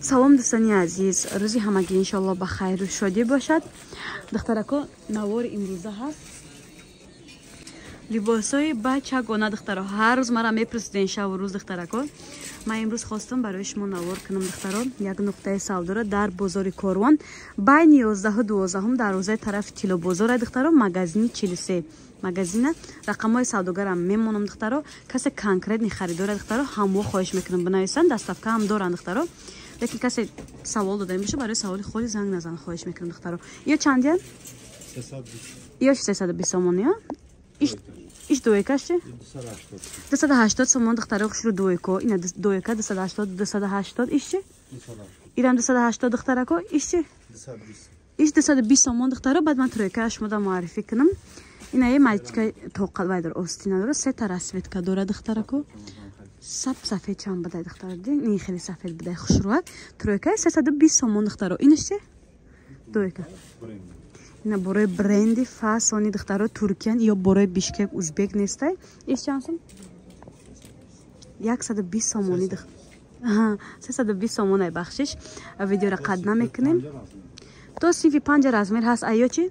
салом дӯстони азиз, рӯзи ҳамагӣ иншоалло ба хайру шодӣ бошад. духтарако навори имрӯза ҳаст либосои бачагона. духтаро ҳар рӯз мара мепурсиден шаву рӯз. духтарако ман имрӯз хостам барои шумо навор кунам. духтаро як нуқтаи савдора дар бозори Корвон байни 11-12 дарвозаи тарафи Тилобозор. духтаро магазини 43 магазина рақамҳои савдогарам мемонам. духтаро касе конкретни харидора духтаро ҳамво хоҳиш мекунам бинависан. дастафка ҳам доранд духтаро. лекин касе савол додаем боша барои саволи холи занг назан хоҳиш мекунам. духтаро ё чандиан 320 сомон ё иш дуекаш чи 280 сомон. духтаро хушру дуеко ина дуека 280 иш чи ирам 280 духтарако иш чи иш 220 сомон. духтаро баъд ман троекаш шумода муаррифӣ кунам. ина е майтика тоқат вайдор остина дора сета расветка дора. духтарако саб сафед чанд бадай духтаро дин ин хеле сафед бадай хушруак. троека 320 сомон. духтаро инаш чи дуека ина борои бренди фасони духтаро туркиян ё борои бишкек узбек нестай. иш чанд сом 120 сомони 320 сомонай бахшиш. видеора қад намекунем. то синфи 5 размер ҳаст. ай ё чи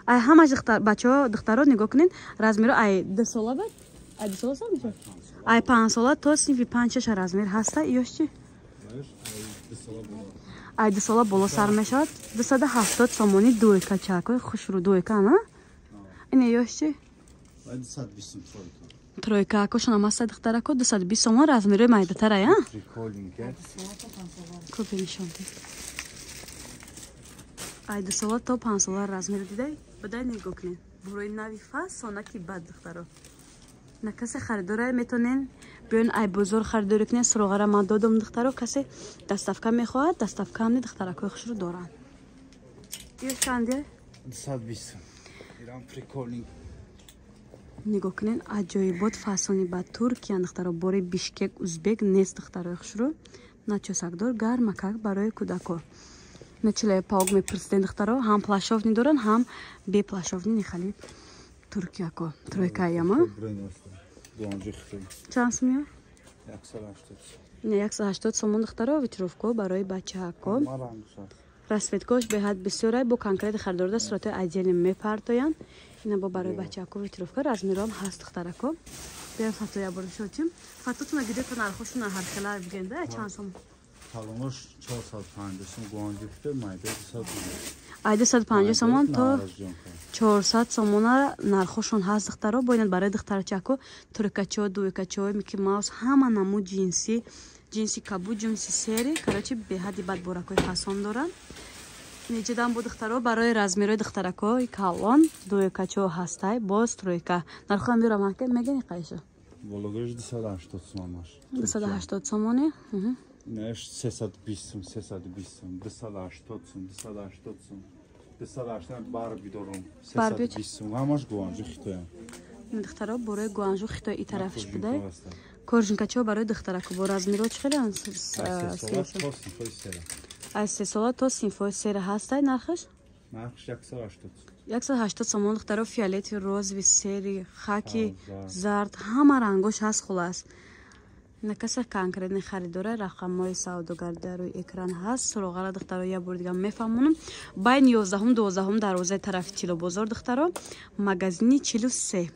ай ҳамаш бачаҳо духтаро нигоҳ кунед размеро ай 2 сола бад ай 2 сола сам меша ай 5 сола то синфи 5 размер ҳаста. ёш чи ай 2 сола боло сар мешавад. 270 сомони дуека чакой хушру дуека ана ина ёш чи тройка акошона маста духтарако 220 сомон размерои майдатара я копи нишон ай 2 сола то 5 сола размер дидай бадай нигоҳ кунед борои нави фасонаки бад духтаро на касе харидора метонен биён ай бозор харидорӣ кунед. суроғара ман додам духтаро касе дастафка мехоҳад дастафка ҳамни духтаракои хушро доранд. ё чанде 220 ирам приколинг нигоҳ кунед аҷоибот фасони ба туркия духтаро бори бишкек узбек нест духтарои хушро на чосакдор гармакак барои кӯдако начиле паог мепурсиден духтаро ҳам плашовни доранд ҳам беплашовни нихали туркияко тройкаяма чанд сум ё 180 сомон духтаро ветровко барои бачаако расветкош беҳад бисёрай бо конкрети харидорда суратои отдельно мепартоянд. ина бо барои бачаако ветровка размером ҳаст духтарако. биям фато я бор шочим фатотуна гидето нархошуна ҳархела бигенда чанд сом талонош 450 сом гуанҷифте майда 250 ай 250 сомон то 400 сомона нархошон ҳаст духтаро. боинад барои духтарчако туркачо дуекачо мики маус ҳама намо ҷинси кабу ҷинси сери карочи беҳади бадборакои фасон доранд. неҷидан бо духтаро барои размерои духтаракои калон дуекачо ҳастай боз тройка нархоам бирамаке мегени қайша вологош 280 сом 280 сомони неш 320 сом 320 сом 280 сом 280 сом 280 барби дорум 320 сом ҳамаш гуанҷу хитоя. духтаро борои гуанҷу хитои и тарафиш будай коржинкачо барои духтарако бо размеро чӣ хеле ай 3 сола то синфои сера ҳастай нархиш 180 сомон духтаро фиолети розови сери хаки зард ҳама рангош ҳаст. хулас накаса конкретни харидора рақамҳои савдогар дар рӯи экран ҳаст. суроғара духтаро я бори дигар мефаҳмонам байни 11-12 дарвозаи тарафи Тилобозор духтаро магазини 43